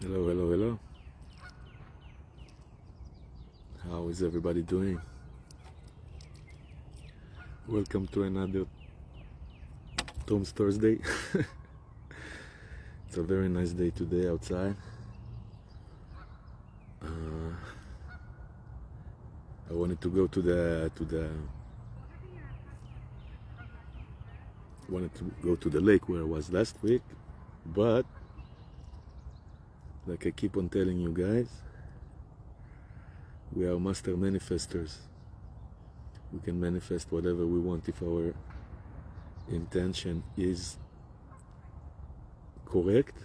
Hello, hello, hello. How is everybody doing? Welcome to another Tom's Thursday. It's a very nice day today outside. I wanted to go to the lake where I was last week, but like I keep on telling you guys, we are master manifestors. We can manifest whatever we want if our intention is correct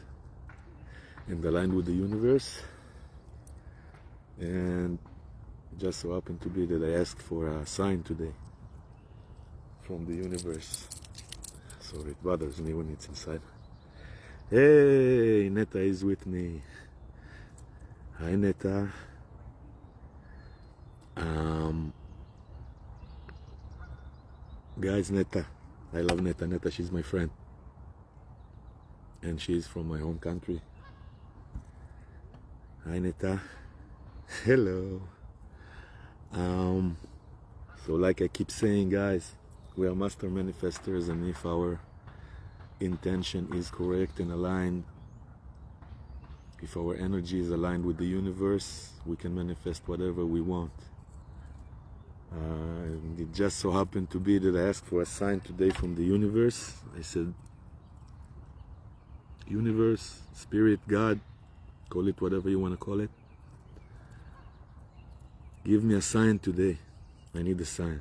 and aligned with the universe. And just so happened to be that I asked for a sign today from the universe. So it bothers me when it's inside. Hey, Neta is with me. Hi, Neta. Guys, Neta. I love Neta. Neta, she's my friend. And she's from my home country. Hi, Neta. Hello. So like I keep saying, guys, we are master manifestors, and if our intention is correct and aligned, if our energy is aligned with the universe, we can manifest whatever we want. It just so happened to be that I asked for a sign today from the universe. I said, universe, spirit, God, call it whatever you want to call it, give me a sign today. I need a sign.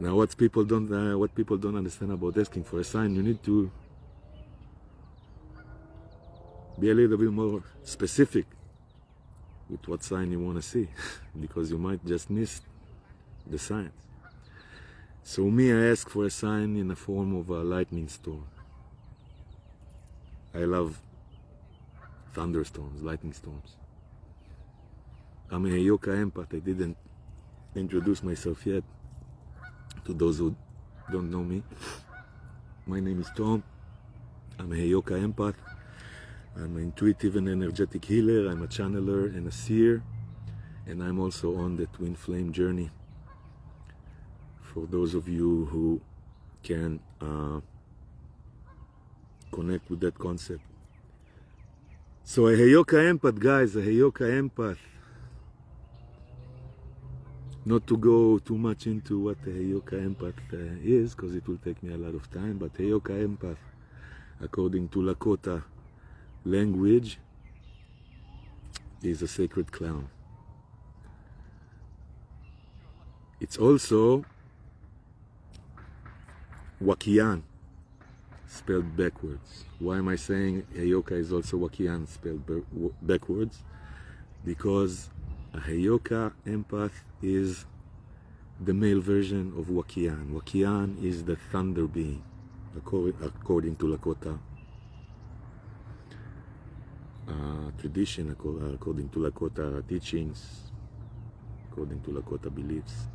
Now, what people don't understand about asking for a sign, you need to be a little bit more specific with what sign you want to see, because you might just miss the signs. So me, I ask for a sign in the form of a lightning storm. I love thunderstorms, lightning storms. I'm a Heyoka empath. I didn't introduce myself yet. To those who don't know me, my name is Tom. I'm a Heyoka empath. I'm an intuitive and energetic healer. I'm a channeler and a seer. And I'm also on the twin flame journey. For those of you who can connect with that concept. So a Heyoka empath, guys, a Heyoka empath. Not to go too much into what a Heyoka empath is, because it will take me a lot of time, but Heyoka empath, according to Lakota language, is a sacred clown. It's also Wakian, spelled backwards. Why am I saying Heyoka is also Wakian, spelled backwards? Because a Heyoka empath is the male version of Wakian. Wakian is the thunder being, according to Lakota tradition, according to Lakota teachings, according to Lakota beliefs.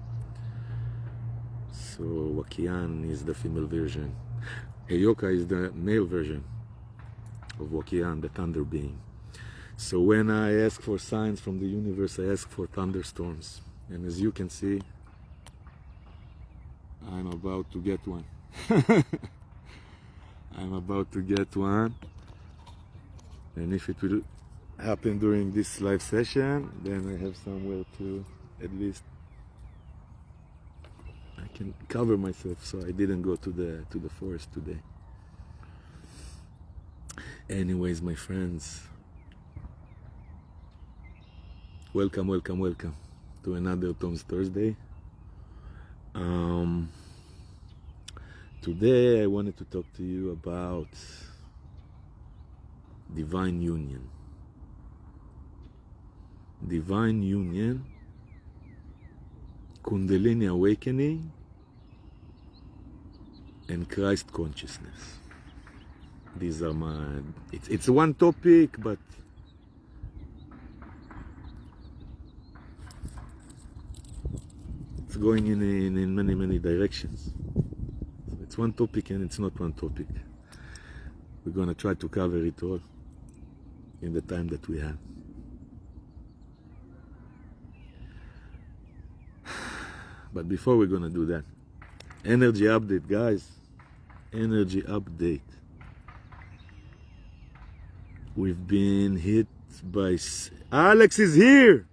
So Wakian is the female version. Heyoka is the male version of Wakian, the thunder being. So when I ask for signs from the universe, I ask for thunderstorms. And as you can see, I'm about to get one. I'm about to get one. And if it will happen during this live session, then I have somewhere to at least I can cover myself, so I didn't go to the forest today. Anyways, my friends, welcome to another Tom's Thursday. Today I wanted to talk to you about divine union. Divine union, Kundalini Awakening, and Christ consciousness. These are it's one topic, but it's going in many directions. So it's one topic and it's not one topic. We're going to try to cover it all. in the time that we have. But before we're gonna do that, energy update, guys. Energy update. We've been hit by... Alex is here!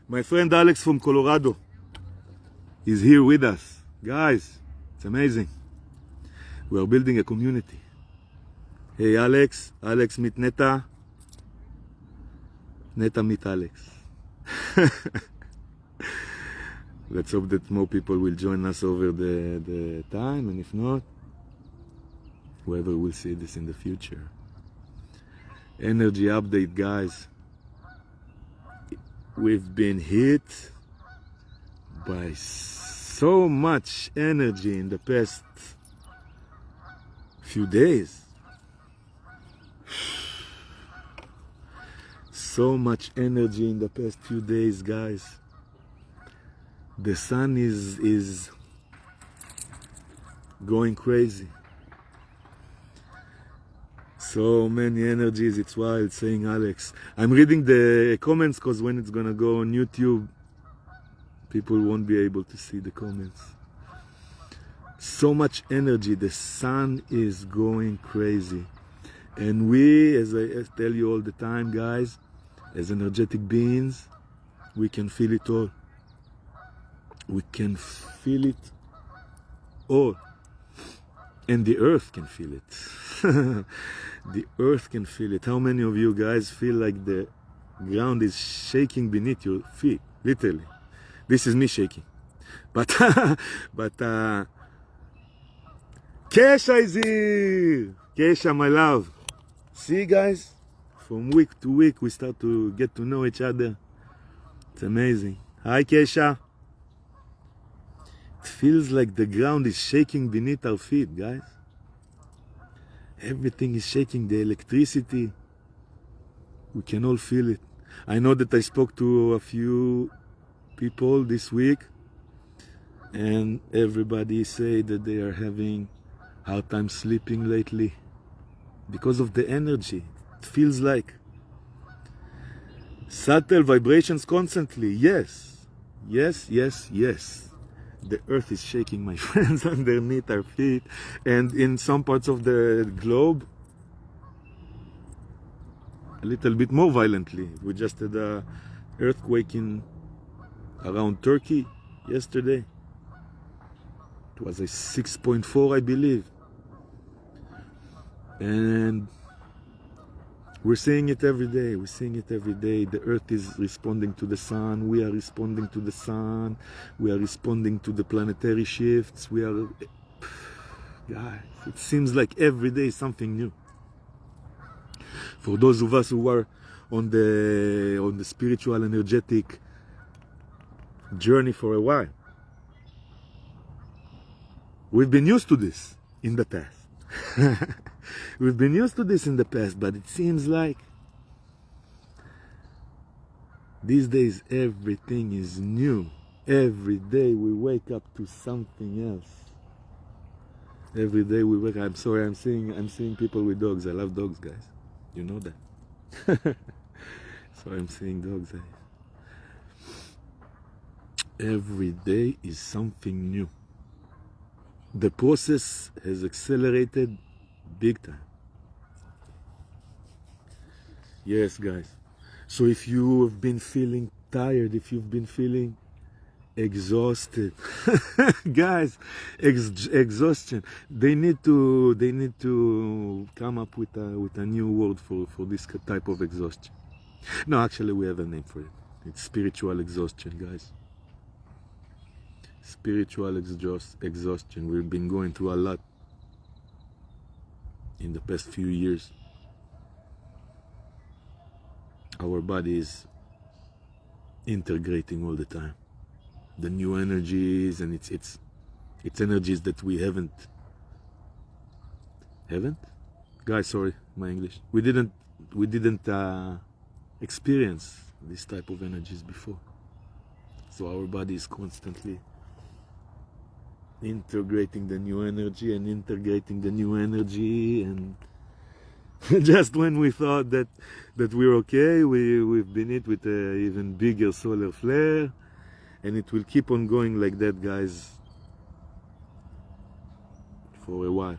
My friend Alex from Colorado is here with us. Guys, it's amazing. We are building a community. Hey Alex, Alex meet Neta. Neta meet Alex. Let's hope that more people will join us over the time, and if not, whoever will see this in the future. Energy update, guys. We've been hit by so much energy in the past few days. So much energy in the past few days, guys. The sun is going crazy. So many energies, it's wild, saying Alex. I'm reading the comments because when it's gonna go on YouTube, people won't be able to see the comments. So much energy, the sun is going crazy. And we, as I tell you all the time, guys, as energetic beings, we can feel it all. We can feel it all. And the earth can feel it. The earth can feel it. How many of you guys feel like the ground is shaking beneath your feet? Literally. This is me shaking. But Kesha is here. Kesha, my love. See, guys? From week to week, we start to get to know each other. It's amazing. Hi, Kesha. It feels like the ground is shaking beneath our feet, guys. Everything is shaking, the electricity. We can all feel it. I know that I spoke to a few people this week, and everybody say that they are having a hard time sleeping lately because of the energy. It feels like subtle vibrations constantly. Yes, yes, yes, yes. The earth is shaking, my friends, underneath our feet. And in some parts of the globe, a little bit more violently. We just had an earthquake around Turkey yesterday. It was a 6.4, I believe. And we're seeing it every day. We're seeing it every day. The earth is responding to the sun. We are responding to the sun. We are responding to the planetary shifts. We are... Guys, it seems like every day is something new. For those of us who are on the spiritual, energetic journey for a while, we've been used to this in the past. We've been used to this in the past, but it seems like these days everything is new. Every day we wake up to something else. Every day we wake up. I'm sorry, I'm seeing people with dogs. I love dogs, guys. You know that. So I'm seeing dogs. Every day is something new. The process has accelerated big time. Yes, guys. So if you have been feeling tired, if you've been feeling exhausted, guys, exhaustion. They need to come up with a new word for this type of exhaustion. No, actually, we have a name for it. It's spiritual exhaustion, guys. Spiritual exhaustion. We've been going through a lot in the past few years. Our body is integrating all the time the new energies, and it's energies that we haven't guys, sorry, my English, we didn't experience this type of energies before. So our body is constantly integrating the new energy and integrating the new energy, and Just when we thought that we're okay, we've been hit with an even bigger solar flare, and it will keep on going like that, guys, for a while,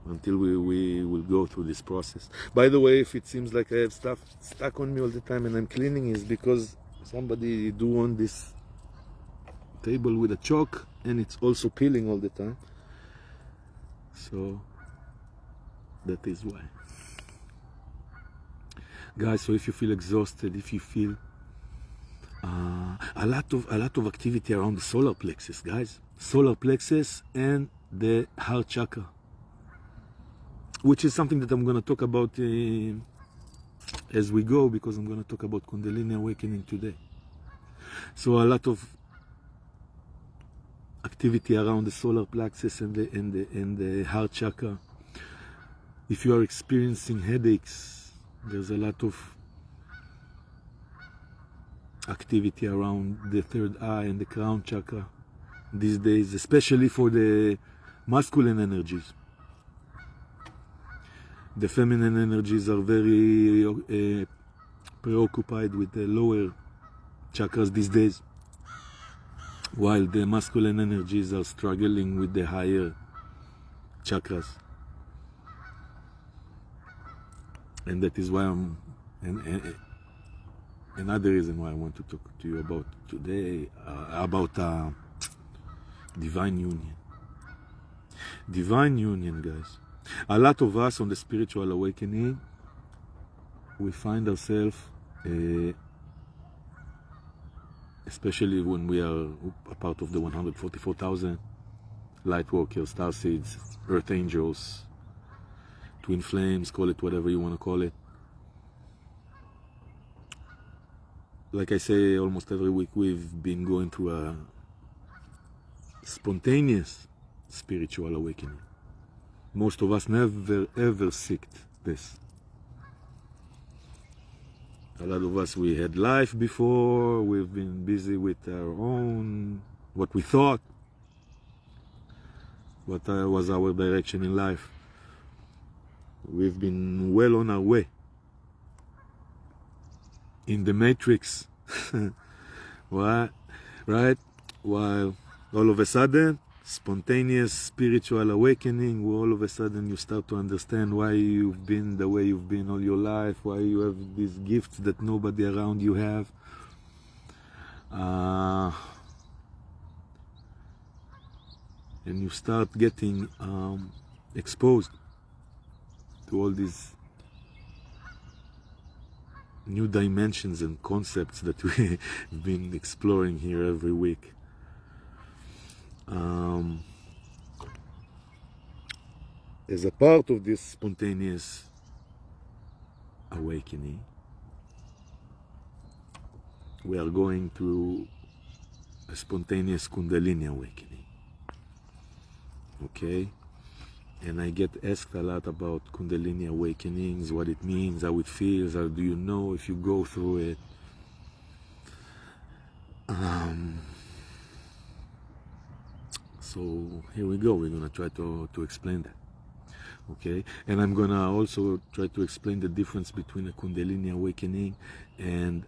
until we will go through this process. By the way, if it seems like I have stuff stuck on me all the time and I'm cleaning, is because somebody do on this table with a chalk, and it's also peeling all the time. So that is why. Guys, so if you feel exhausted, if you feel a lot of activity around the solar plexus, guys, solar plexus and the heart chakra, which is something that I'm going to talk about as we go, because I'm going to talk about Kundalini Awakening today. So a lot of activity around the solar plexus and the heart chakra. If you are experiencing headaches, there's a lot of activity around the third eye and the crown chakra these days, especially for the masculine energies. The feminine energies are very preoccupied with the lower chakras these days, while the masculine energies are struggling with the higher chakras. And that is why another reason why I want to talk to you about today, about divine union. Divine union, guys. A lot of us on the spiritual awakening, we find ourselves, especially when we are a part of the 144,000 light workers, star seeds, earth angels, twin flames, call it whatever you want to call it. Like I say almost every week, we've been going through a spontaneous spiritual awakening. Most of us never ever seeked this. A lot of us, we had life before, we've been busy with our own, what we thought, what was our direction in life. We've been well on our way in the matrix. Right? While all of a sudden, spontaneous spiritual awakening, where all of a sudden you start to understand why you've been the way you've been all your life, why you have these gifts that nobody around you have. And you start getting exposed to all these new dimensions and concepts that we've been exploring here every week. As a part of this spontaneous awakening, we are going through a spontaneous Kundalini awakening. Okay? And I get asked a lot about Kundalini awakenings, what it means, how it feels, how do you know if you go through it. So here we go, we're going to try to explain that. Okay, and I'm going to also try to explain the difference between a Kundalini awakening and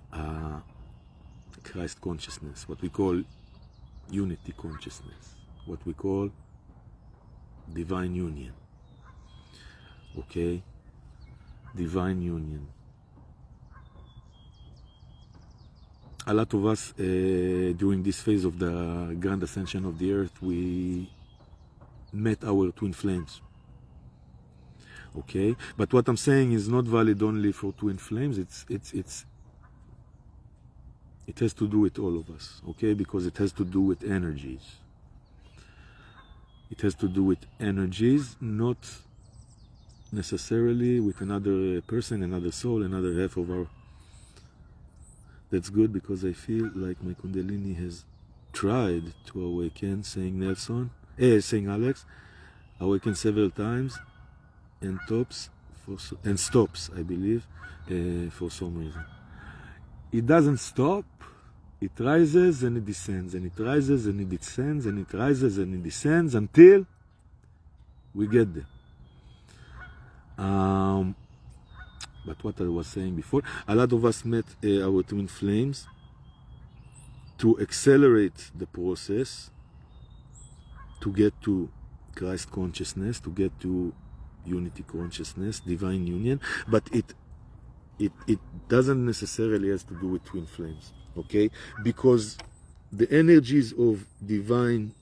Christ consciousness, what we call unity consciousness, what we call divine union. Okay, divine union. A lot of us during this phase of the grand ascension of the earth, we met our twin flames. Okay, but what I'm saying is not valid only for twin flames. It has to do with all of us. Okay, because it has to do with energies. It has to do with energies, not necessarily with another person, another soul, another half of our. That's good, because I feel like my Kundalini has tried to awaken, saying Alex, awaken several times and stops, I believe, for some reason. It doesn't stop. It rises and it descends, and it rises and it descends, and it rises and it descends until we get there. But what I was saying before, a lot of us met our twin flames to accelerate the process to get to Christ consciousness, to get to unity consciousness, divine union. But it doesn't necessarily has to do with twin flames, okay? Because the energies of divine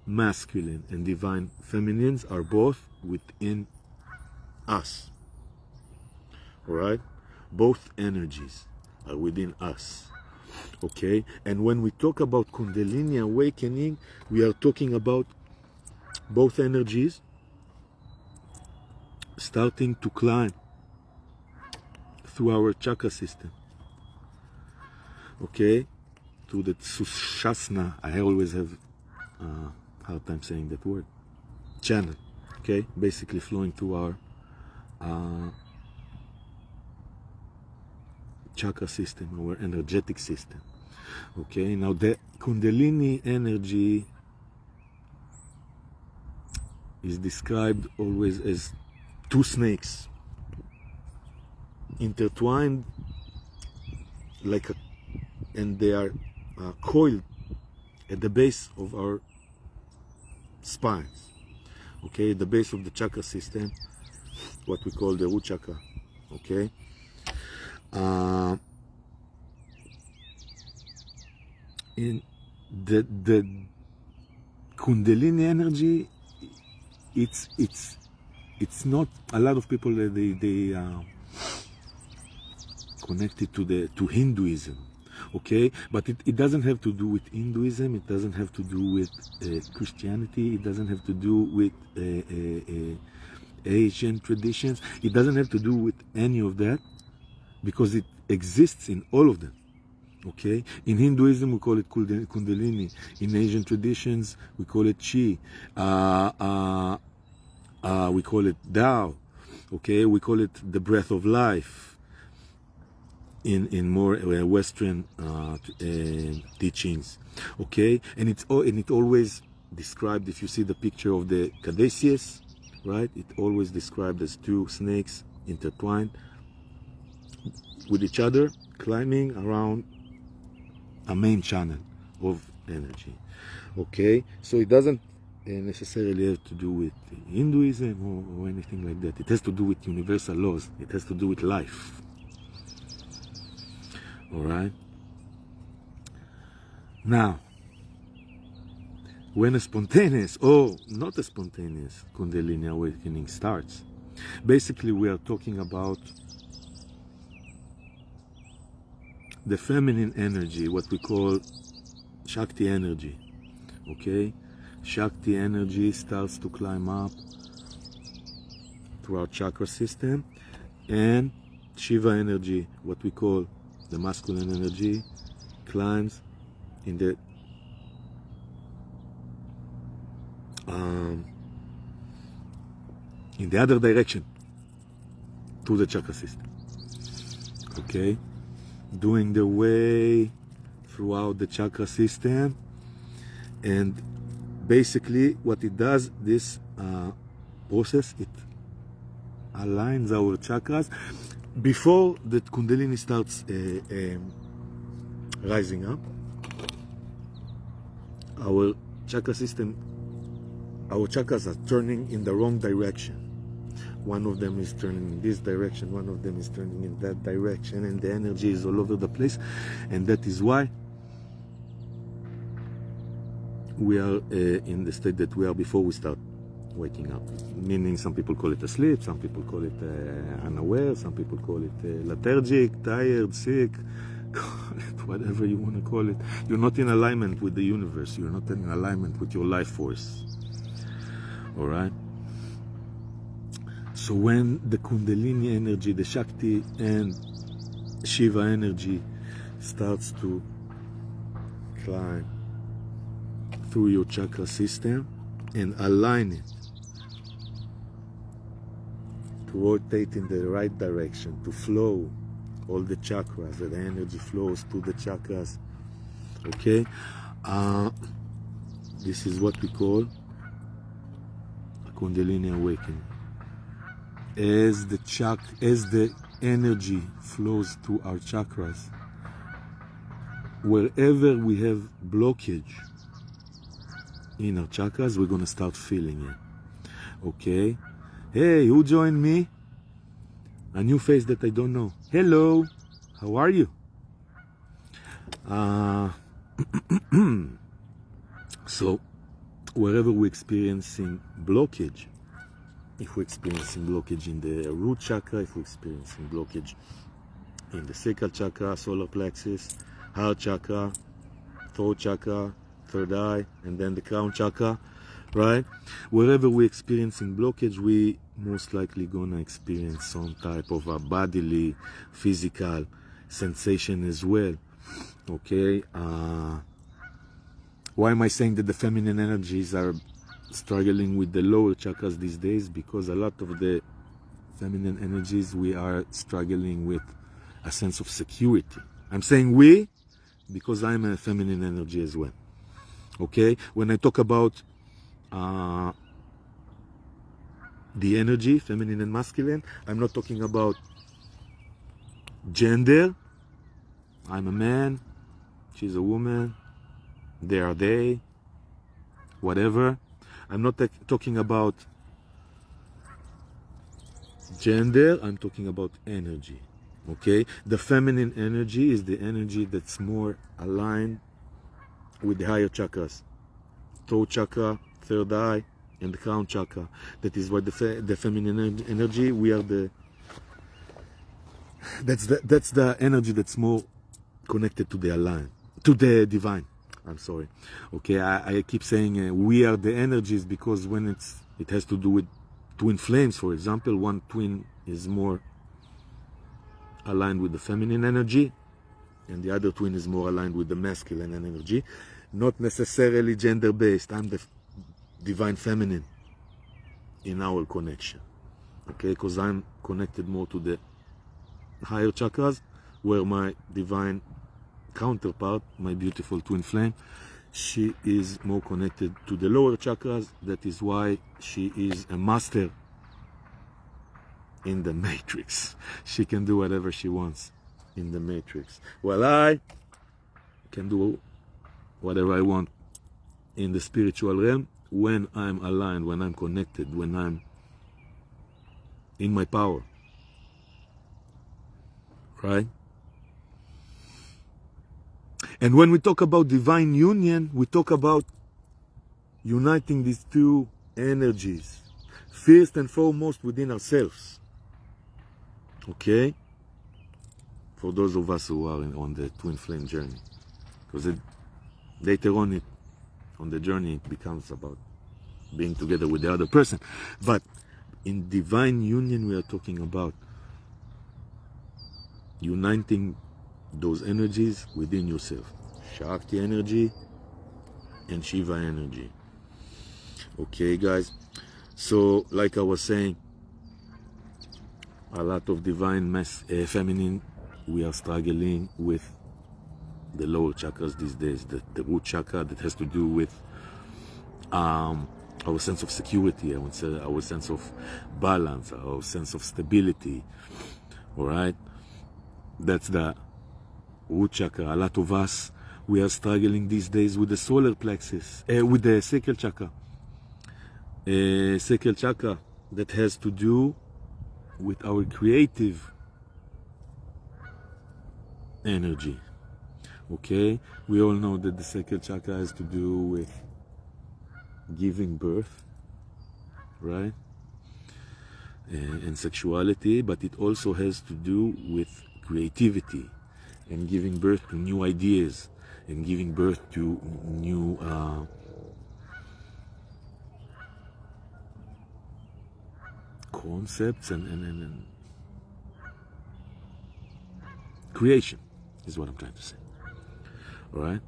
masculine and divine feminines are both within us. All right? Both energies are within us. Okay? And when we talk about Kundalini awakening, we are talking about both energies starting to climb through our chakra system. Okay? To the Sushasana. I always have a hard time saying that word. Channel. Okay? Basically flowing through our chakra system, our energetic system. Okay, now the Kundalini energy is described always as two snakes intertwined like a, and they are coiled at the base of our spines. Okay, the base of the chakra system, what we call the root chakra. Okay. In the Kundalini energy, it's not a lot of people they connect it to Hinduism, okay? But it doesn't have to do with Hinduism. It doesn't have to do with Christianity. It doesn't have to do with Asian traditions. It doesn't have to do with any of that, because it exists in all of them. Okay, in Hinduism we call it Kundalini. In Asian traditions we call it Chi. We call it Tao. Okay, we call it the breath of life. In more Western teachings. Okay, and it always described. If you see the picture of the Caduceus, right? It always described as two snakes intertwined with each other, climbing around a main channel of energy. Okay, so it doesn't necessarily have to do with Hinduism or anything like that. It has to do with universal laws. It has to do with life. All right. Now, when a spontaneous or not a spontaneous Kundalini awakening starts, basically we are talking about the feminine energy, what we call Shakti energy. Okay, Shakti energy starts to climb up through our chakra system, and Shiva energy, what we call the masculine energy, climbs in the other direction to the chakra system. Okay, doing the way throughout the chakra system, and basically what it does, this process, it aligns our chakras before the Kundalini starts rising up. Our chakra system, our chakras are turning in the wrong direction. One of them is turning in this direction, one of them is turning in that direction, and the energy is all over the place. And that is why we are in the state that we are before we start waking up. Meaning, some people call it asleep, some people call it unaware, some people call it lethargic, tired, sick, call it whatever you want to call it. You're not in alignment with the universe. You're not in alignment with your life force. All right? So when the Kundalini energy, the Shakti and Shiva energy starts to climb through your chakra system and align it to rotate in the right direction, to flow all the chakras, that the energy flows to the chakras. Okay? This is what we call a Kundalini awakening. as the energy flows through our chakras, wherever we have blockage in our chakras, we're going to start feeling it. Okay? Hey, who joined me? A new face that I don't know. Hello, how are you? So, wherever we're experiencing blockage, if we're experiencing blockage in the root chakra, if we're experiencing blockage in the sacral chakra, solar plexus, heart chakra, throat chakra, third eye, and then the crown chakra, right? Wherever we're experiencing blockage, we most likely gonna experience some type of a bodily, physical sensation as well. Okay? Why am I saying that the feminine energies are struggling with the lower chakras these days? Because a lot of the feminine energies, we are struggling with a sense of security. I'm saying we because I'm a feminine energy as well. Okay? When I talk about the energy, feminine and masculine, I'm not talking about gender. I'm a man, she's a woman, they are they, whatever. I'm not talking about gender, I'm talking about energy. Okay? The feminine energy is the energy that's more aligned with the higher chakras. Throat chakra, third eye, and the crown chakra. That is what the feminine energy, we are the... That's the energy that's more connected to the divine. I'm sorry. Okay, I keep saying we are the energies because when it has to do with twin flames, for example, one twin is more aligned with the feminine energy and the other twin is more aligned with the masculine energy. Not necessarily gender-based. I'm the divine feminine in our connection. Okay, because I'm connected more to the higher chakras, where my divine counterpart, my beautiful twin flame, she is more connected to the lower chakras. That is why she is a master in the matrix. She can do whatever she wants in the matrix. Well, I can do whatever I want in the spiritual realm when I'm aligned, when I'm connected, when I'm in my power. Right? And when we talk about divine union, we talk about uniting these two energies, first and foremost within ourselves. Okay? For those of us who are on the twin flame journey. Because later on the journey, it becomes about being together with the other person. But in divine union, we are talking about uniting those energies within yourself. Shakti energy and Shiva energy. Okay, guys? So, like I was saying, a lot of divine feminine, we are struggling with the lower chakras these days. The root chakra that has to do with our sense of security, I would say, our sense of balance, our sense of stability. All right? That's the root chakra. A lot of us, we are struggling these days with the solar plexus, with the sacral chakra. Sacral chakra that has to do with our creative energy. Okay? We all know that the sacral chakra has to do with giving birth, right? And sexuality, but it also has to do with creativity and giving birth to new ideas and giving birth to new concepts and creation is what I'm trying to say. All right?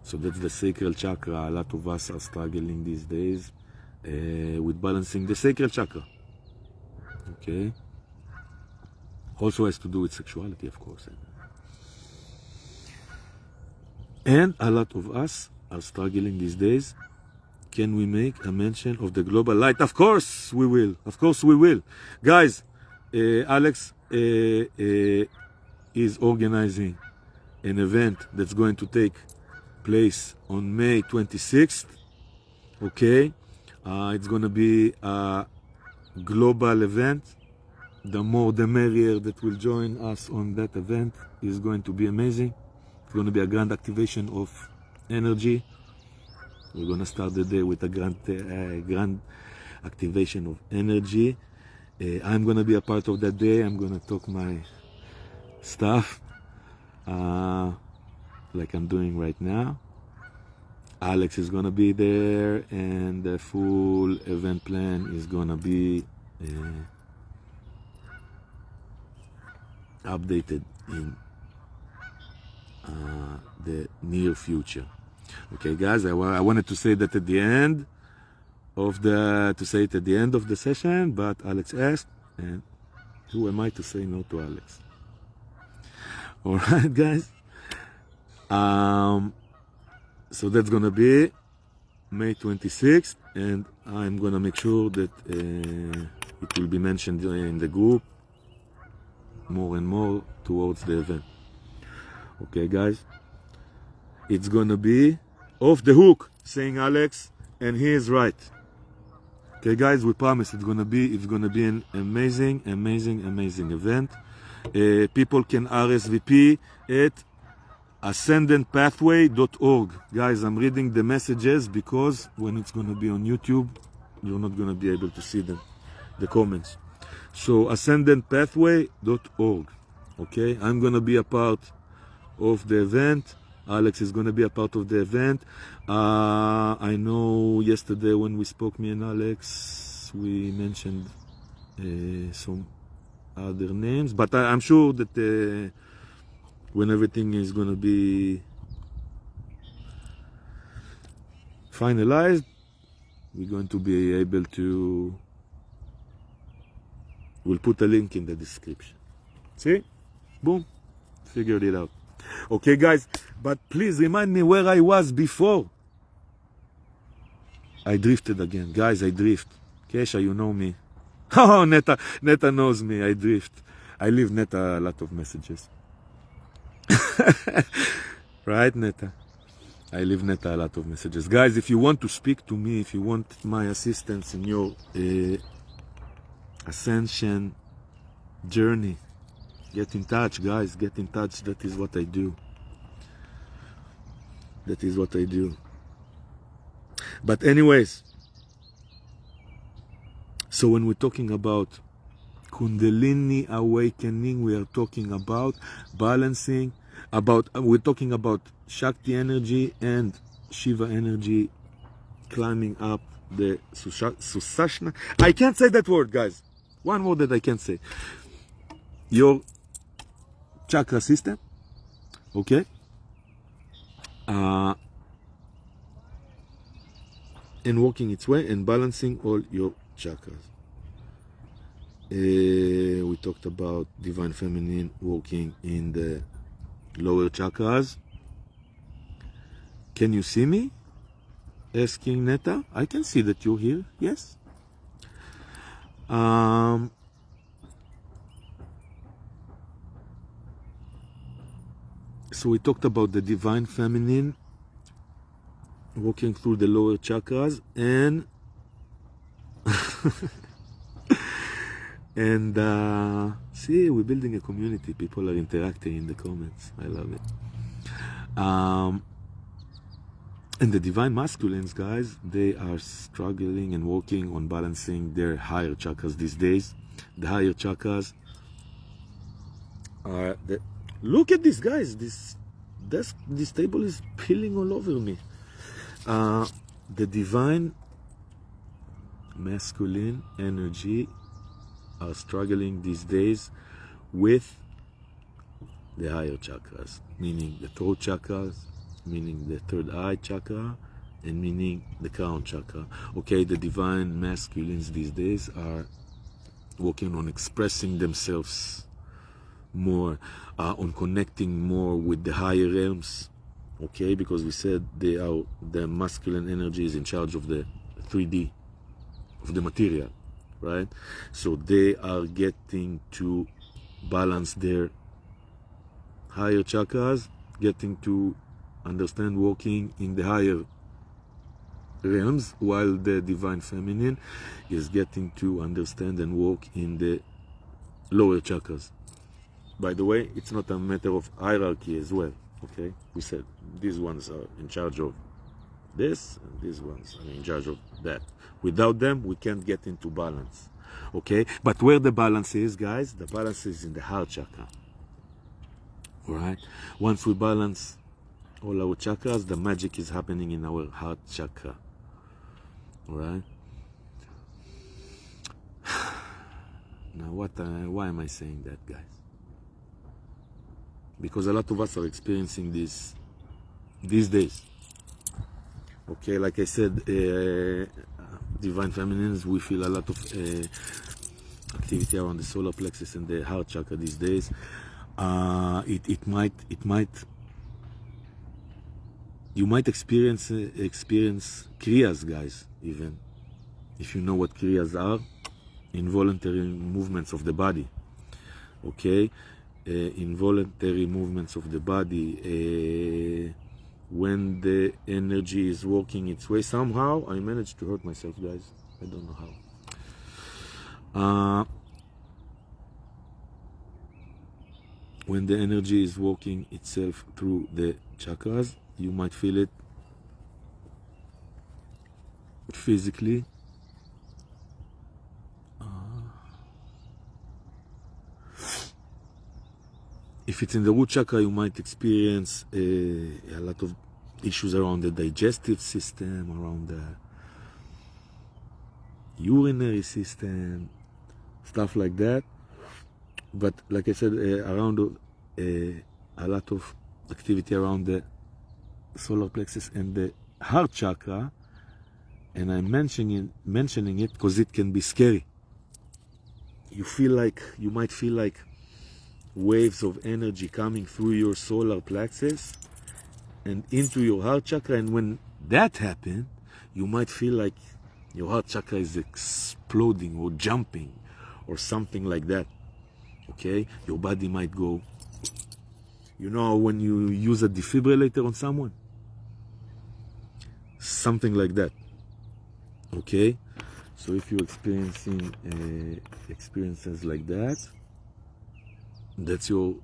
So that's the sacral chakra. A lot of us are struggling these days with balancing the sacral chakra. Okay? Also has to do with sexuality, of course. And a lot of us are struggling these days. Can we make a mention of the global light? Of course we will. Of course we will. Guys, Alex is organizing an event that's going to take place on May 26th. Okay, it's going to be a global event. The more the merrier that will join us on that event is going to be amazing. It's going to be a grand activation of energy. We're going to start the day with a grand activation of energy. I'm going to be a part of that day. I'm going to talk my stuff like I'm doing right now. Alex is going to be there, and the full event plan is going to be updated in the near future. Okay, guys, I wanted to say that at the end of the session, but Alex asked, and who am I to say no to Alex? All right, guys. So that's gonna be May 26th, and I'm gonna make sure that it will be mentioned in the group more and more towards the event. Okay, guys, it's gonna be off the hook, saying Alex, and he is right. Okay, guys, we promise it's gonna be an amazing event. People can RSVP at ascendantpathway.org. Guys, I'm reading the messages because when it's going to be on YouTube, you're not going to be able to see them, the comments. So ascendantpathway.org. Okay, I'm going to be a part of the event. Alex is going to be a part of the event. I know yesterday when we spoke, me and Alex, we mentioned some other names, but I'm sure that when everything is going to be finalized, we're going to be able to, we'll put a link in the description. See? Boom. Figured it out. Okay, guys, but please remind me where I was before. I drifted again. Guys, I drift. Kesha, you know me. Oh, Neta knows me. I drift. I leave Neta a lot of messages. Right, Neta? I leave Neta a lot of messages. Guys, if you want to speak to me, if you want my assistance in your ascension journey, get in touch, guys. Get in touch. That is what I do. That is what I do. But anyways, so when we're talking about Kundalini Awakening, we are talking about balancing, we're talking about Shakti energy and Shiva energy climbing up the Sushasana. I can't say that word, guys. One word that I can't say. Your chakra system, okay? And working its way and balancing all your chakras. We talked about Divine Feminine working in the lower chakras. Can you see me? Asking Neta. I can see that you're here. Yes. So we talked about the Divine Feminine walking through the lower chakras, and and see, we're building a community. People are interacting in the comments. I love it. And the Divine Masculines, guys, they are struggling and working on balancing their higher chakras these days. The higher chakras are look at this, guys. This table is peeling all over me. The Divine Masculine energy are struggling these days with the higher chakras, meaning the throat chakras, meaning the third eye chakra, and meaning the crown chakra. Okay, the Divine Masculines these days are working on expressing themselves more, on connecting more with the higher realms. Okay, because we said the masculine energy is in charge of the 3D, of the material, right? So they are getting to balance their higher chakras, getting to understand walking in the higher realms, while the divine feminine is getting to understand and walk in the lower chakras. By the way, it's not a matter of hierarchy as well, okay? We said these ones are in charge of this, and these ones are in charge of that. Without them, we can't get into balance, okay? But where the balance is, guys, the balance is in the heart chakra, all right? Once we balance all our chakras, the magic is happening in our heart chakra, all right? Now, why am I saying that, guys? Because a lot of us are experiencing this these days. Okay, like I said, divine feminines, we feel a lot of activity around the solar plexus and the heart chakra these days. You might experience kriyas, guys, even if you know what kriyas are, involuntary movements of the body. Okay, involuntary movements of the body. When the energy is working its way, somehow I managed to hurt myself, guys. I don't know how. When the energy is working itself through the chakras, you might feel it physically. If it's in the root chakra, you might experience a lot of issues around the digestive system, around the urinary system, stuff like that. But like I said, around a lot of activity around the solar plexus and the heart chakra, and I'm mentioning it because it can be scary. You might feel like waves of energy coming through your solar plexus and into your heart chakra, and when that happens, you might feel like your heart chakra is exploding or jumping or something like that. Okay, your body might go, you know, when you use a defibrillator on someone, something like that. Okay, so if you're experiencing experiences like that, that's your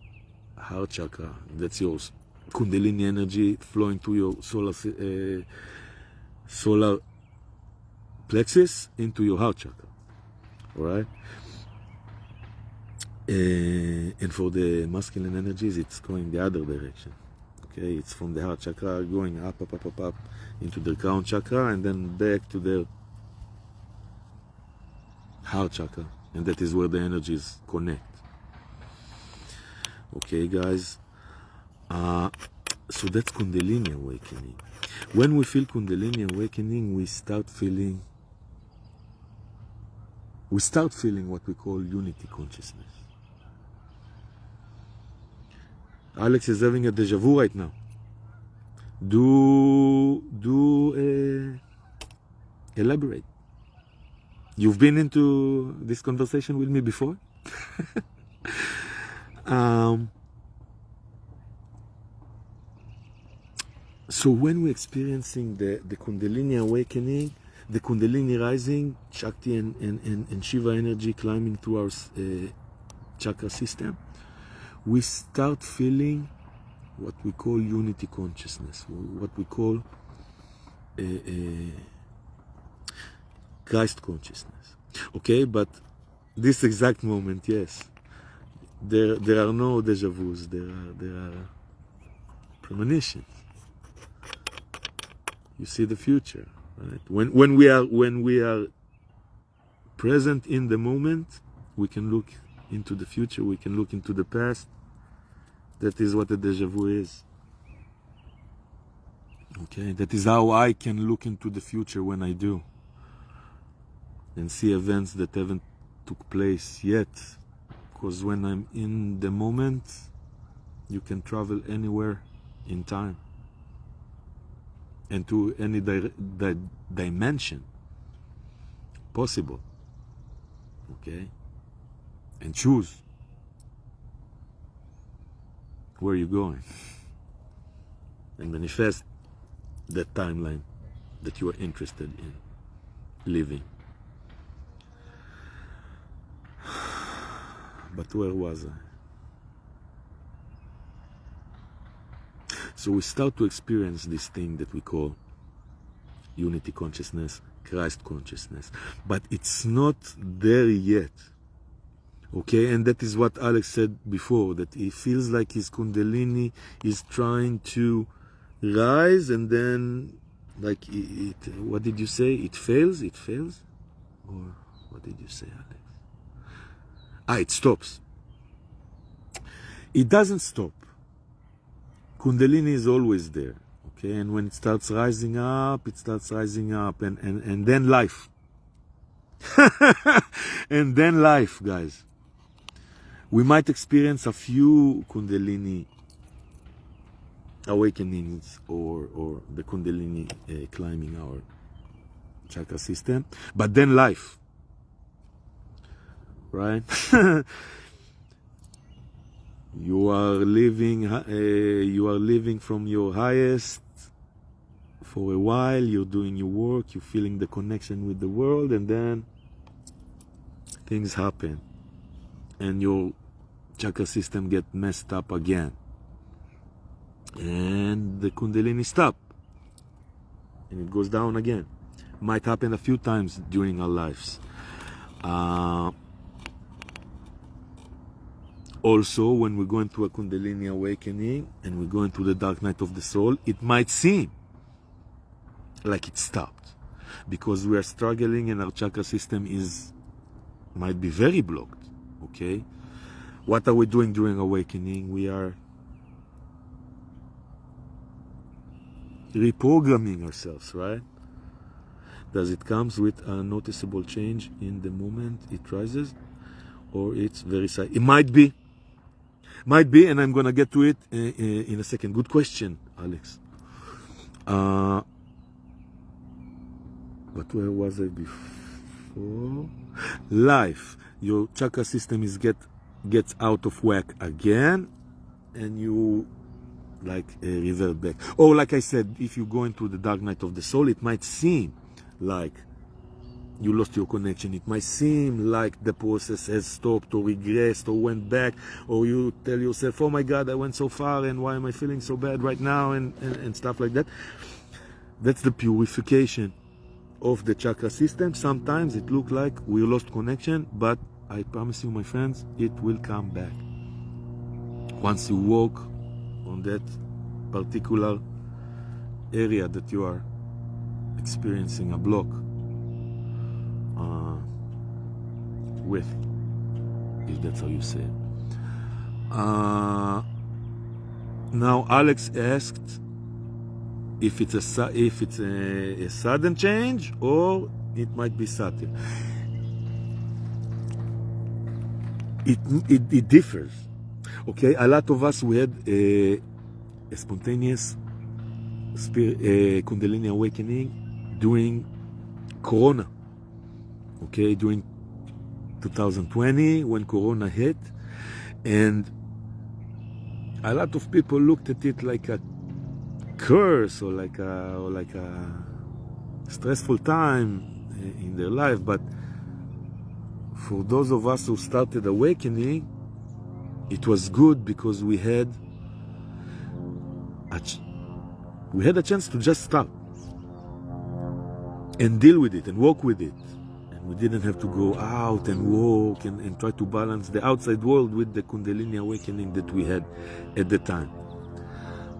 heart chakra, that's your Kundalini energy flowing through your solar plexus into your heart chakra, all right? And for the masculine energies, it's going the other direction. Okay, it's from the heart chakra going up into the crown chakra and then back to the heart chakra, and that is where the energies connect. Okay, guys. So that's Kundalini Awakening. When we feel Kundalini Awakening, we start feeling what we call unity consciousness. Alex is having a deja vu right now. Elaborate. You've been into this conversation with me before? So when we're experiencing the Kundalini Awakening, the Kundalini rising, Shakti and Shiva energy climbing through our chakra system, we start feeling what we call unity consciousness, what we call Christ consciousness. Okay, but this exact moment, yes, there are no deja vus, there are premonitions. You see the future, right? When we are present in the moment, we can look into the future, we can look into the past. That is what a deja vu is. Okay, that is how I can look into the future when I do, and see events that haven't took place yet. Because when I'm in the moment, you can travel anywhere in time and to any dimension possible. okay? And choose where you're going. And manifest that timeline that you are interested in living. But where was I? So we start to experience this thing that we call unity consciousness, Christ consciousness. But it's not there yet. Okay, and that is what Alex said before, that he feels like his Kundalini is trying to rise, and then, like, what did you say? It fails? It fails? Or what did you say, Alex? It stops. It doesn't stop. Kundalini is always there, okay? And when it starts rising up, and then life. And then life, guys. We might experience a few Kundalini awakenings or the Kundalini climbing our chakra system, but then life, right? You are living from your highest for a while. You're doing your work. You're feeling the connection with the world, and then things happen, and your chakra system get messed up again, and the Kundalini stop, and it goes down again. Might happen a few times during our lives. Also, when we're going through a Kundalini awakening and we're going through the dark night of the soul, it might seem like it stopped because we are struggling and our chakra system might be very blocked. Okay, what are we doing during awakening? We are reprogramming ourselves, right? Does it comes with a noticeable change in the moment it rises, or it's very silent? It might be, and I'm gonna get to it in a second. Good question, Alex. But where was I before? Life. Your chakra system gets out of whack again, and you revert back. Or like I said, if you go into the dark night of the soul, it might seem like you lost your connection. It might seem like the process has stopped or regressed or went back, or you tell yourself, oh my God, I went so far and why am I feeling so bad right now, and stuff like that. That's the purification of the chakra system. Sometimes it looks like we lost connection, but I promise you, my friends, it will come back. Once you walk on that particular area that you are experiencing a block with, if that's how you say it. Now Alex asked if it's a sudden change or it might be subtle. It differs. Okay, a lot of us, we had a spontaneous Kundalini awakening during Corona. Okay, during 2020 when Corona hit, and a lot of people looked at it like a curse or like a stressful time in their life. But for those of us who started awakening, it was good because we had a chance to just stop and deal with it and walk with it. And we didn't have to go out and walk and try to balance the outside world with the Kundalini awakening that we had at the time.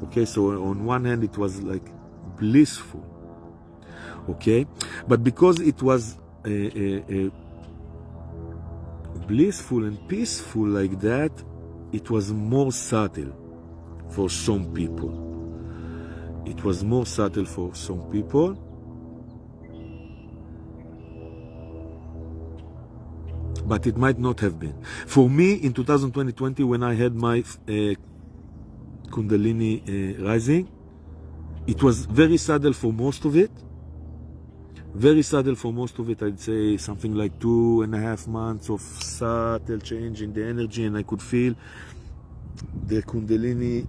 Okay, so on one hand it was like blissful, okay, but because it was blissful and peaceful like that, it was more subtle for some people. It was more subtle for some people. But it might not have been. For me, in 2020, when I had my Kundalini rising, it was very subtle for most of it. Very subtle for most of it. I'd say something like 2.5 months of subtle change in the energy, and I could feel the Kundalini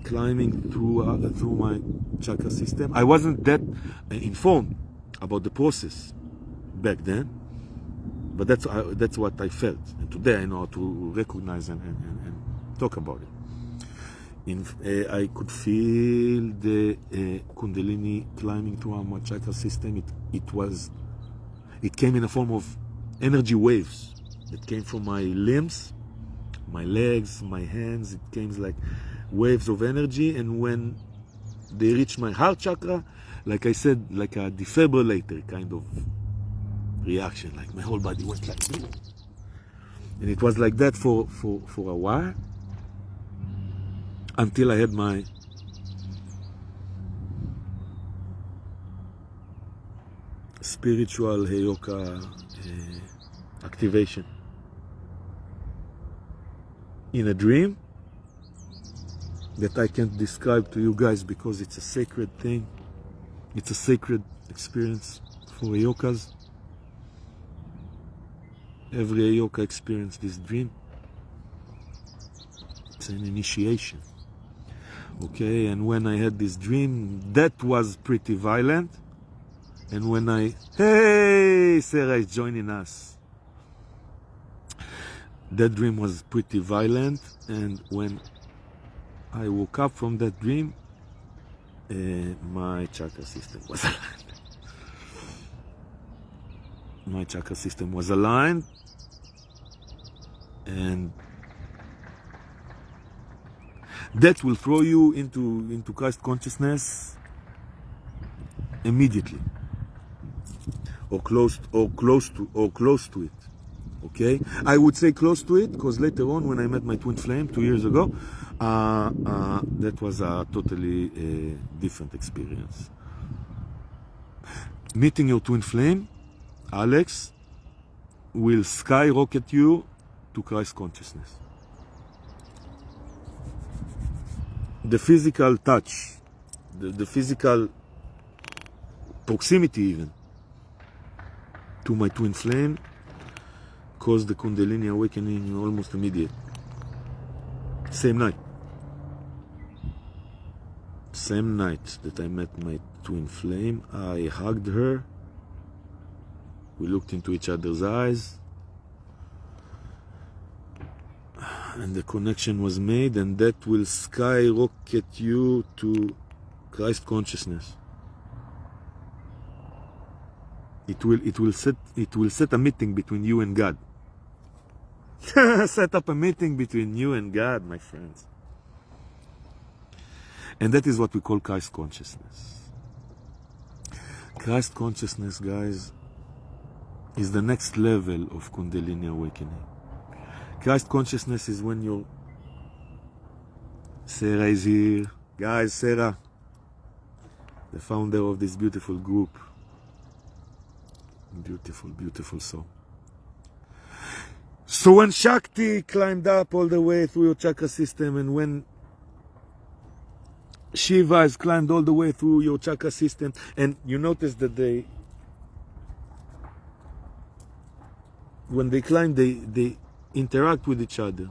climbing through my chakra system. I wasn't that informed about the process back then, but that's what I felt. And today I know how to recognize and talk about it. I could feel the Kundalini climbing through my chakra system. It came in a form of energy waves that came from my limbs, my legs, my hands. It came like waves of energy, and when they reached my heart chakra, like I said, like a defibrillator kind of reaction, like my whole body went like, and it was like that for a while, until I had my spiritual heyoka activation in a dream that I can't describe to you guys because it's a sacred thing. It's a sacred experience for heyokas. Every heyoka experienced this dream. It's an initiation. Okay, and when I had this dream, that was pretty violent. And when hey, Sarah is joining us. That dream was pretty violent, and when I woke up from that dream, my chakra system was aligned. My chakra system was aligned, and that will throw you into Christ consciousness immediately, or close to it. Okay, I would say close to it because later on, when I met my twin flame 2 years ago, that was a totally different experience. Meeting your twin flame, Alex, will skyrocket you to Christ consciousness. The physical touch, the physical proximity even to my twin flame caused the Kundalini awakening almost immediate. Same night. Same night that I met my twin flame, I hugged her. We looked into each other's eyes, and the connection was made, and that will skyrocket you to Christ consciousness. It will set a meeting between you and God. Set up a meeting between you and God, my friends. And that is what we call Christ consciousness. Christ consciousness, guys, is the next level of Kundalini awakening. Christ consciousness is when you're... Sarah is here. Guys, Sarah, the founder of this beautiful group. Beautiful, beautiful soul. So when Shakti climbed up all the way through your chakra system, and when Shiva has climbed all the way through your chakra system, and you notice that when they climb, they interact with each other.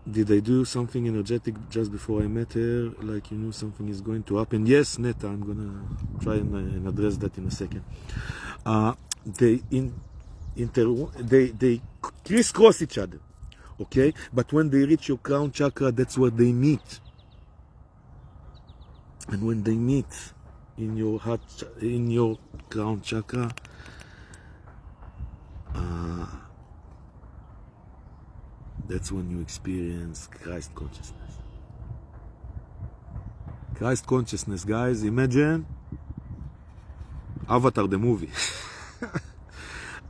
Did I do something energetic just before I met her? Like, you know, something is going to happen? Yes, Neta, I'm gonna try and address that in a second. They crisscross each other, okay? But when they reach your crown chakra, that's where they meet. And when they meet in your heart, in your crown chakra, that's when you experience Christ consciousness. Christ consciousness, guys, imagine Avatar the movie.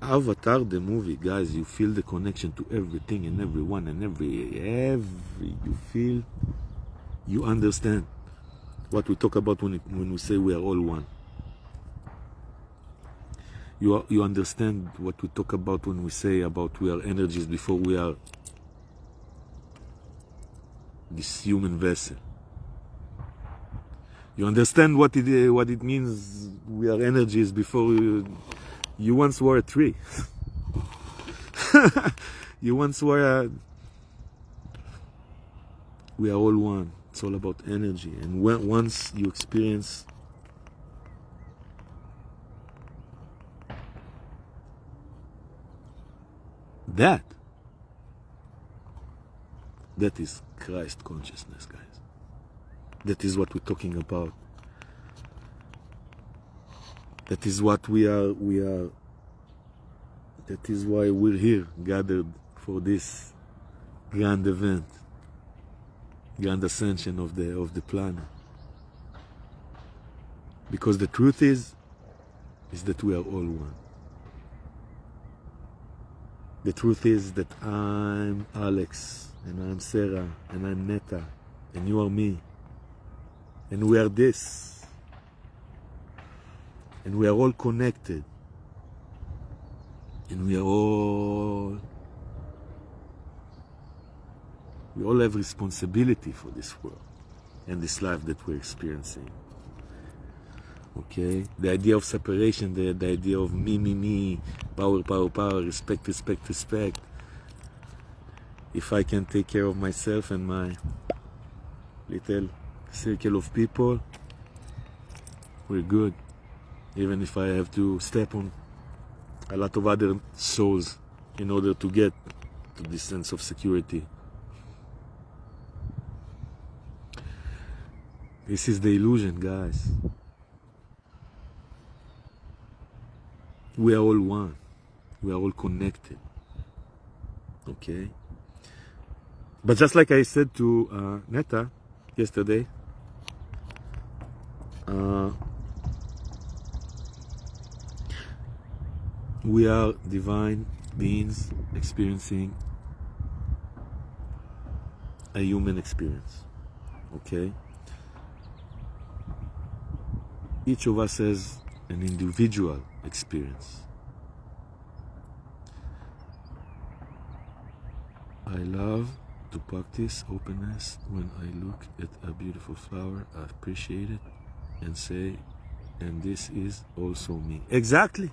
Avatar the movie, guys, you feel the connection to everything and everyone, and every you feel, you understand what we talk about when we say we are all one. You understand what we talk about when we say about we are energies before we are this human vessel. You understand what it means? We are energies before you once were a tree. You once were we are all one. It's all about energy. And once you experience that is Christ consciousness, guys. That is what we're talking about. That is what we are. That is why we're here, gathered for this grand event, grand ascension of the planet. Because the truth is that we are all one. The truth is that I'm Alex, and I'm Sarah, and I'm Netta, and you are me. And we are this. And we are all connected. And we all have responsibility for this world and this life that we're experiencing. Okay? The idea of separation, the idea of me, power, respect. If I can take care of myself and my little circle of people, we're good. Even if I have to step on a lot of other souls in order to get to this sense of security. This is the illusion, guys. We are all one. We are all connected. Okay? But just like I said to Netta yesterday, we are divine beings experiencing a human experience. Okay? Each of us has an individual experience. I love to practice openness. When I look at a beautiful flower, I appreciate it and say, and this is also me. Exactly.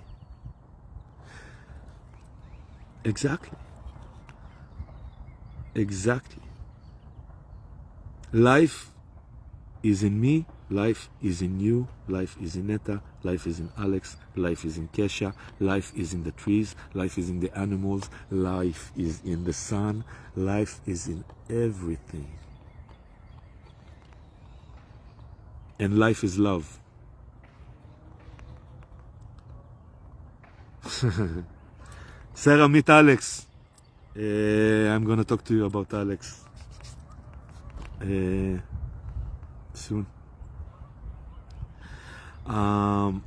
Life is in me, life is in you, life is in Netta, life is in Alex, life is in Kesha, life is in the trees, life is in the animals, life is in the sun, life is in everything. And life is love. Sarah, meet Alex. I'm gonna talk to you about Alex soon. I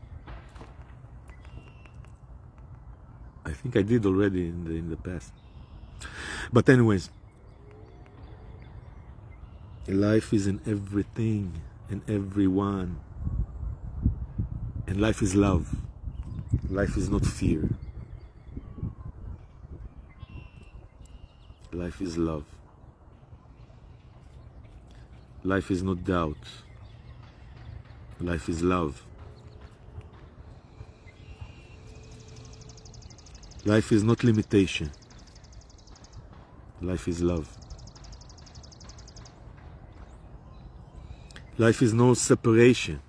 think I did already in the past. But anyways, life is in everything and everyone. And life is love. Life is not fear. Life is love. Life is not doubt. Life is love. Life is not limitation. Life is love. Life is no separation.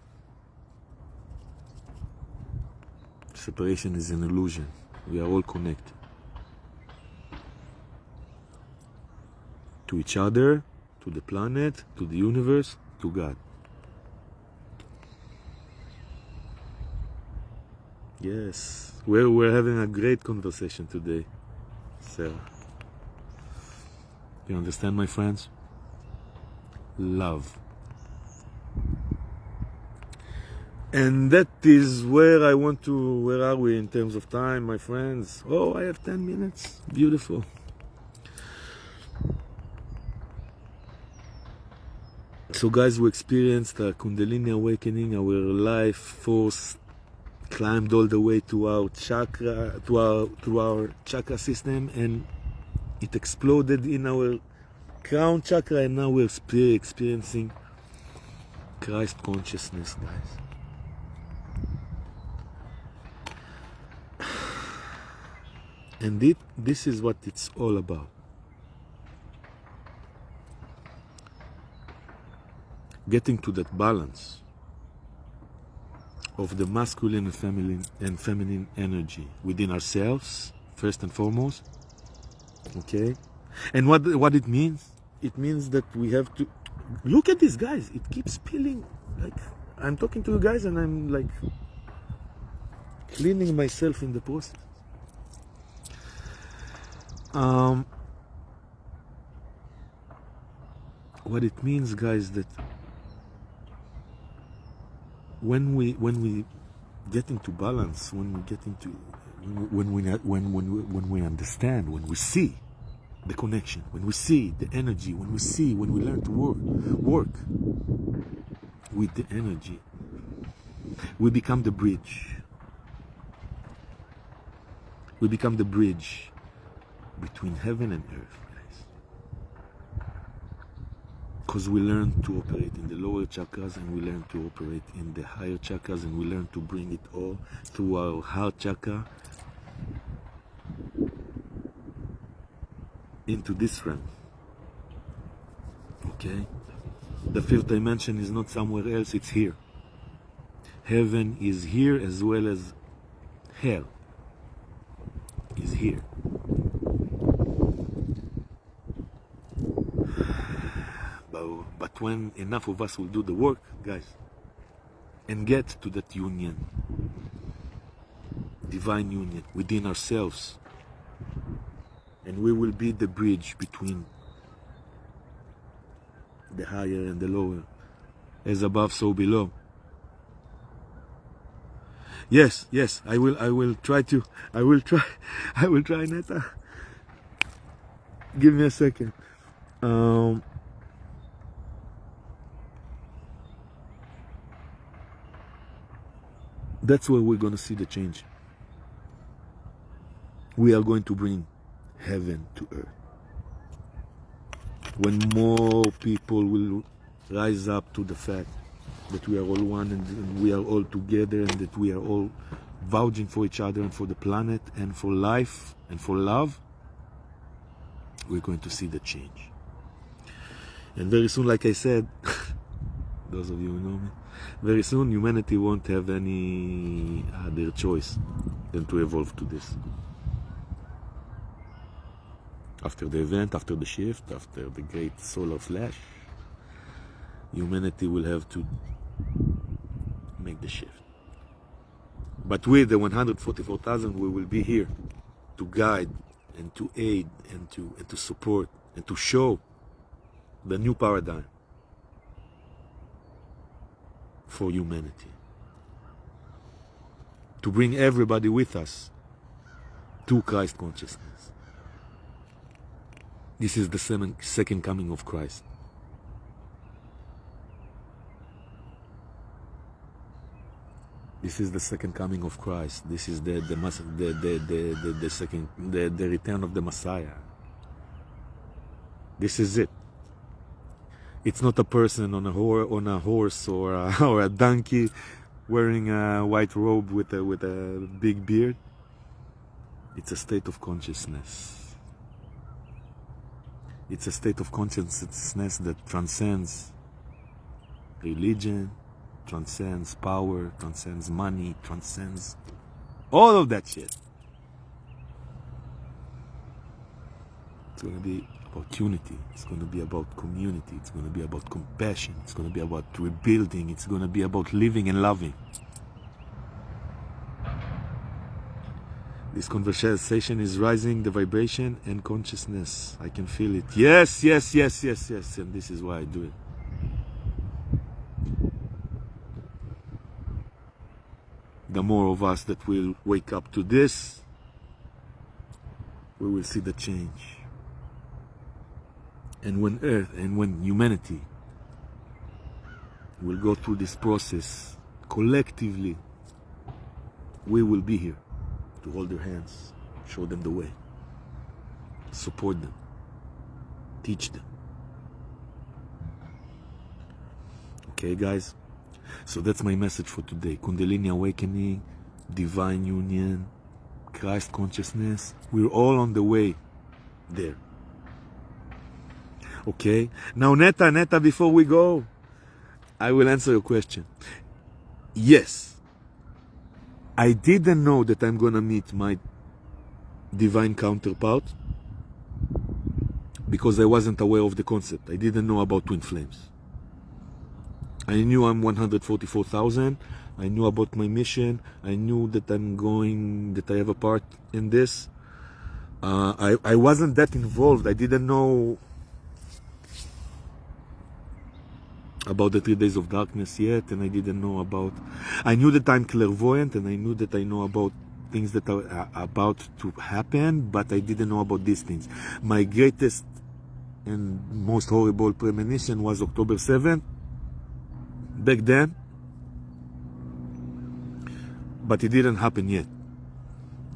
Separation is an illusion. We are all connected to each other, to the planet, to the universe, to God. Yes, we're having a great conversation today, Sarah. You understand, my friends? Love. And that is where I want to, where are we in terms of time, my friends? Oh, I have 10 minutes. Beautiful. So guys, we experienced a Kundalini Awakening. Our life force climbed all the way to our chakra, to our chakra system, and it exploded in our crown chakra, and now we're experiencing Christ consciousness, guys. And this is what it's all about. Getting to that balance of the masculine and feminine energy within ourselves, first and foremost. Okay? And what it means? It means that we have to look at this, guys. It keeps spilling. Like, I'm talking to you guys and I'm like cleaning myself in the process. What it means, guys, that when we get into balance, when we understand, when we see the connection, when we see the energy, when we learn to work with the energy, we become the bridge. We become the bridge between heaven and earth, guys. Because we learn to operate in the lower chakras and we learn to operate in the higher chakras, and we learn to bring it all through our heart chakra into this realm. Okay? The fifth dimension is not somewhere else, it's here. Heaven is here as well as hell is here. But when enough of us will do the work, guys, and get to that union, divine union within ourselves, and we will be the bridge between the higher and the lower, as above so below. Yes, I will try, Neta. Give me a second. That's where we're going to see the change. We are going to bring heaven to earth. When more people will rise up to the fact that we are all one and we are all together, and that we are all vouching for each other and for the planet and for life and for love, we're going to see the change. And very soon, like I said, those of you who know me, very soon humanity won't have any other choice than to evolve to this. After the event, after the shift, after the great solar flash, humanity will have to make the shift. But with the 144,000, we will be here to guide and to aid and to support and to show the new paradigm for humanity. To bring everybody with us to Christ consciousness. This is the second coming of Christ. This is the second coming of Christ. This is the return of the Messiah. This is it. It's not a person on a horse or a donkey wearing a white robe with a big beard. It's a state of consciousness. It's a state of consciousness that transcends religion, transcends power, transcends money, transcends all of that shit. It's going to be about unity. It's going to be about community. It's going to be about compassion. It's going to be about rebuilding. It's going to be about living and loving. This conversation is rising the vibration and consciousness. I can feel it. Yes. And this is why I do it. The more of us that will wake up to this, we will see the change. And when Earth and when humanity will go through this process collectively, we will be here to hold their hands, show them the way, support them, teach them. Okay, guys? So that's my message for today. Kundalini Awakening, Divine Union, Christ Consciousness. We're all on the way there. Okay? Now, Neta, before we go, I will answer your question. Yes, I didn't know that I'm gonna meet my divine counterpart because I wasn't aware of the concept. I didn't know about twin flames. I knew I'm 144,000. I knew about my mission. I knew that I have a part in this. I wasn't that involved. I didn't know about the 3 days of darkness yet, and I didn't know about... I knew that I'm clairvoyant, and I knew that I know about things that are about to happen, but I didn't know about these things. My greatest and most horrible premonition was October 7th, back then, but it didn't happen yet.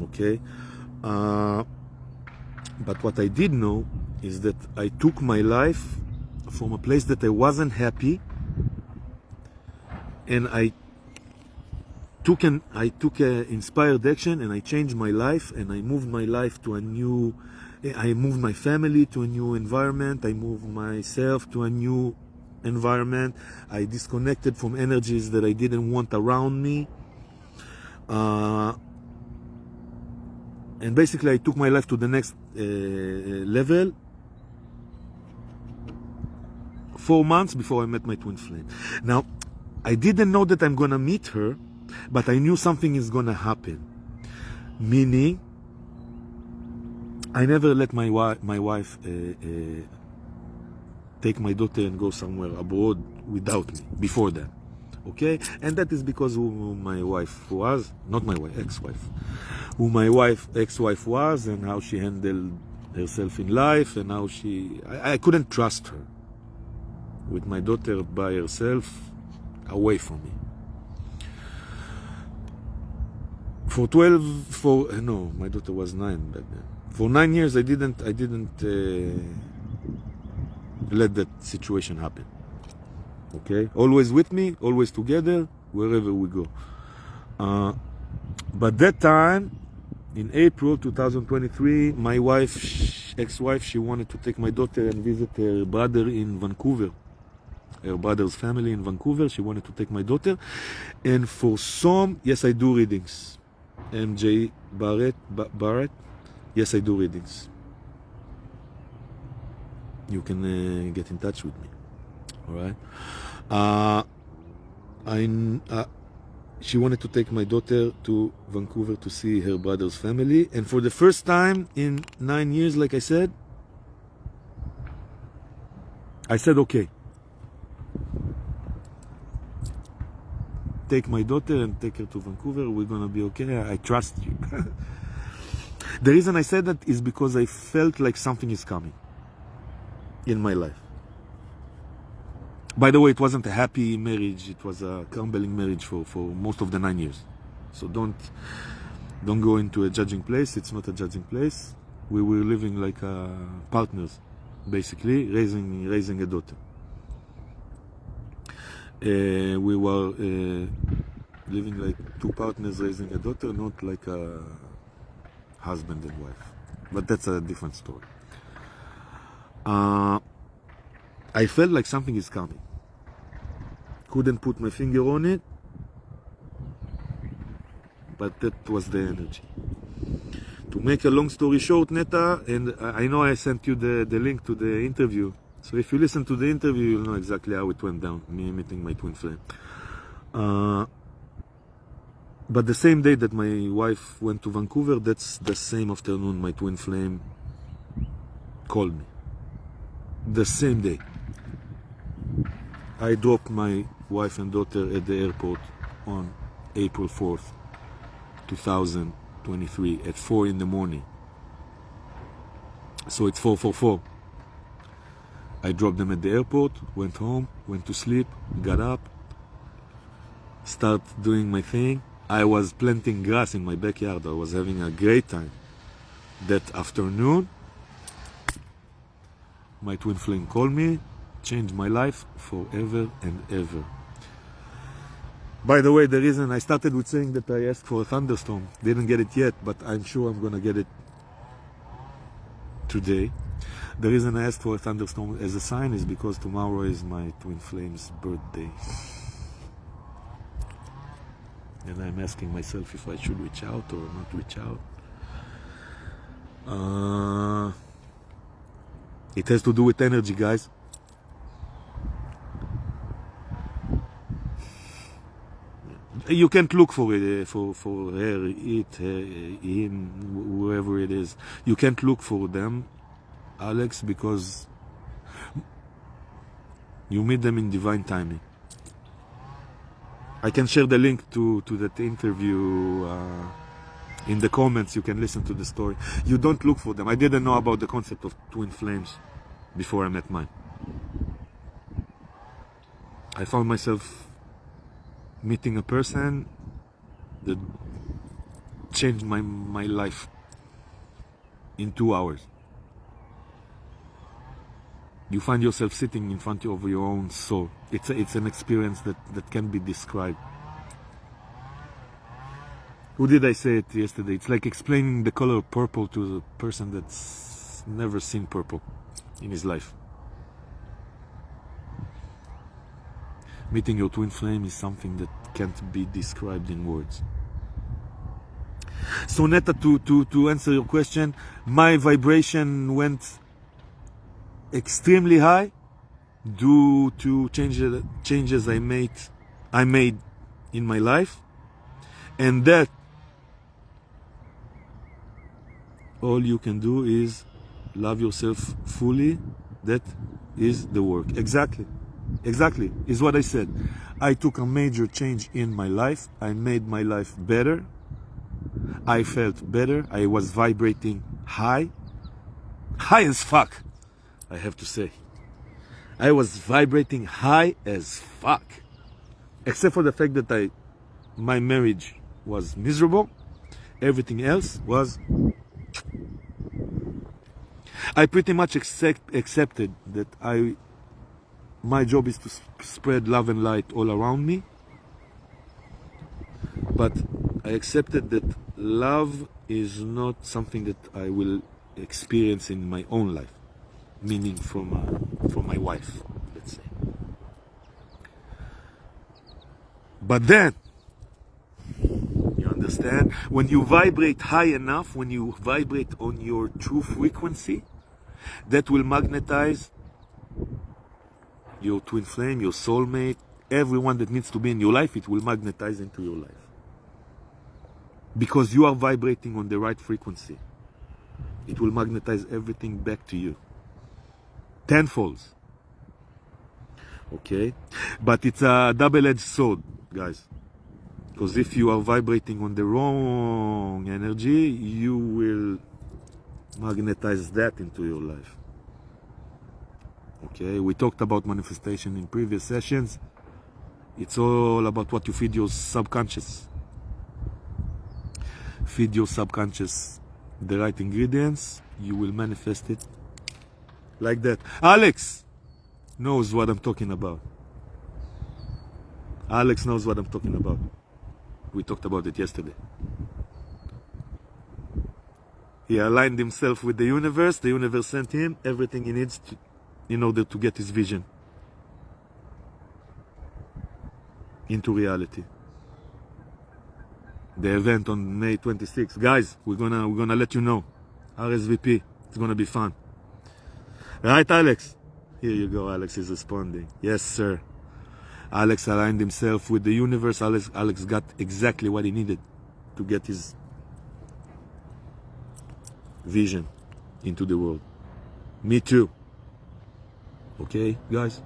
Okay? But what I did know is that I took my life from a place that I wasn't happy, and I took inspired action, and I changed my life, and I moved my life to I moved my family to a new environment. I moved myself to a new environment. I disconnected from energies that I didn't want around me. And basically I took my life to the next level 4 months before I met my twin flame. Now, I didn't know that I'm gonna meet her, but I knew something is gonna happen. Meaning, I never let my wife take my daughter and go somewhere abroad without me before that. Okay? And that is because who my wife was, not my wife, ex-wife, who my ex-wife was, and how she handled herself in life, and how I couldn't trust her with my daughter by herself away from me. No, my daughter was 9 back then. For 9 years, I didn't let that situation happen. Okay, always with me, always together, wherever we go. But that time, in April 2023, my ex-wife, she wanted to take my daughter and visit her brother in Vancouver. Her brother's family in Vancouver. She wanted to take my daughter. And for some, yes, I do readings. MJ Barrett, yes, I do readings. You can get in touch with me. All right. She wanted to take my daughter to Vancouver to see her brother's family, and for the first time in 9 years, like I said okay. Take my daughter and take her to Vancouver. We're gonna be okay. I trust you. The reason I said that is because I felt like something is coming in my life. By the way, it wasn't a happy marriage. It was a crumbling marriage for most of the 9 years. So don't go into a judging place. It's not a judging place. We were living like partners, basically, raising a daughter. We were living like two partners raising a daughter, not like a husband and wife. But that's a different story. I felt like something is coming. Couldn't put my finger on it, but that was the energy. To make a long story short, Neta, and I know I sent you the link to the interview. So if you listen to the interview, you'll know exactly how it went down, me meeting my twin flame. But the same day that my wife went to Vancouver, that's the same afternoon my twin flame called me. The same day. I dropped my wife and daughter at the airport on April 4th, 2023 at 4 in the morning. So it's 4:44. I dropped them at the airport, went home, went to sleep, got up, start doing my thing. I was planting grass in my backyard. I was having a great time. That afternoon, my twin flame called me, changed my life forever and ever. By the way, the reason I started with saying that I asked for a thunderstorm, didn't get it yet, but I'm sure I'm gonna get it today. The reason I asked for a thunderstorm as a sign is because tomorrow is my twin flame's birthday. And I'm asking myself if I should reach out or not reach out. It has to do with energy, guys. You can't look for it, for her, it, him, whoever it is. You can't look for them, Alex, because you meet them in divine timing. I can share the link to that interview in the comments. You can listen to the story. You don't look for them. I didn't know about the concept of twin flames before I met mine. I found myself meeting a person that changed my life in 2 hours. You find yourself sitting in front of your own soul. It's an experience that can be described. Who did I say it yesterday? It's like explaining the color of purple to a person that's never seen purple in his life. Meeting your twin flame is something that can't be described in words. So Netta, to answer your question, my vibration went extremely high due to changes I made in my life, and that all you can do is love yourself fully. That is the work. Exactly is what I said. I took a major change in my life. I made my life better. I felt better. I was vibrating high as fuck, I have to say. I was vibrating high as fuck, except for the fact that my marriage was miserable. Everything else was, I pretty much accepted that my job is to spread love and light all around me. But I accepted that love is not something that I will experience in my own life, meaning from my wife, let's say. But then, you understand, when you vibrate high enough, when you vibrate on your true frequency, that will magnetize your twin flame, your soulmate, everyone that needs to be in your life. It will magnetize into your life. Because you are vibrating on the right frequency. It will magnetize everything back to you. Tenfold. Okay? But it's a double-edged sword, guys. Because if you are vibrating on the wrong energy, you will magnetize that into your life. Okay? We talked about manifestation in previous sessions. It's all about what you feed your subconscious. Feed your subconscious the right ingredients, you will manifest it like that. Alex knows what I'm talking about. Alex knows what I'm talking about. We talked about it yesterday. He aligned himself with the universe sent him everything he needs in order to get his vision into reality. The event on May 26th. Guys, we're gonna let you know. RSVP. It's gonna be fun. Right, Alex? Here you go. Alex is responding. Yes, sir. Alex aligned himself with the universe. Alex got exactly what he needed to get his vision into the world. Me too. Okay, guys?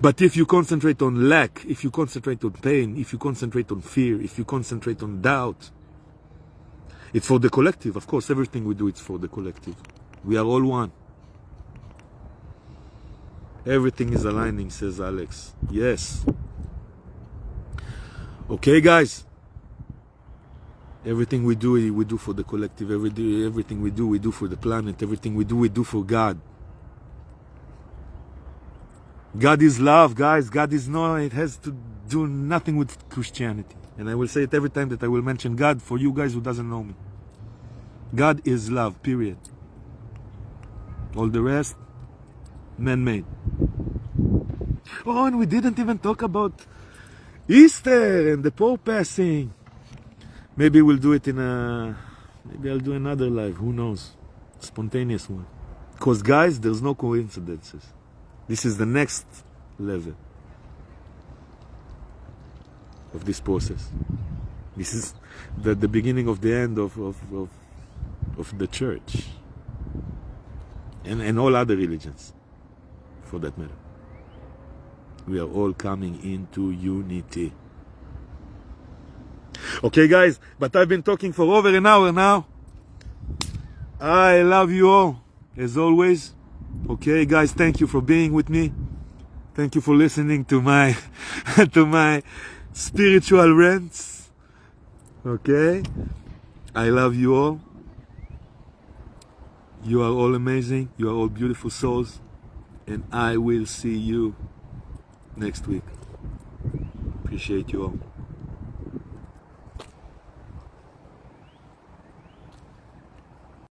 But if you concentrate on lack, if you concentrate on pain, if you concentrate on fear, if you concentrate on doubt, it's for the collective. Of course, everything we do, it's for the collective. We are all one. Everything is aligning, says Alex. Yes. Okay, guys? Everything we do for the collective. Everything we do for the planet. Everything we do for God. God is love, guys. God is not. It has to do nothing with Christianity. And I will say it every time that I will mention God for you guys who doesn't know me. God is love, period. All the rest, man-made. Oh, and we didn't even talk about Easter and the Pope passing. Maybe we'll do it in a... Maybe I'll do another live, who knows? Spontaneous one. Because guys, there's no coincidences. This is the next level of this process. This is the beginning of the end of the church. And all other religions, for that matter. We are all coming into unity. Okay, guys, but I've been talking for over an hour now. I love you all, as always. Okay, guys, thank you for being with me. Thank you for listening to my to my spiritual rants. Okay, I love you all. You are all amazing. You are all beautiful souls. And I will see you next week. Appreciate you all.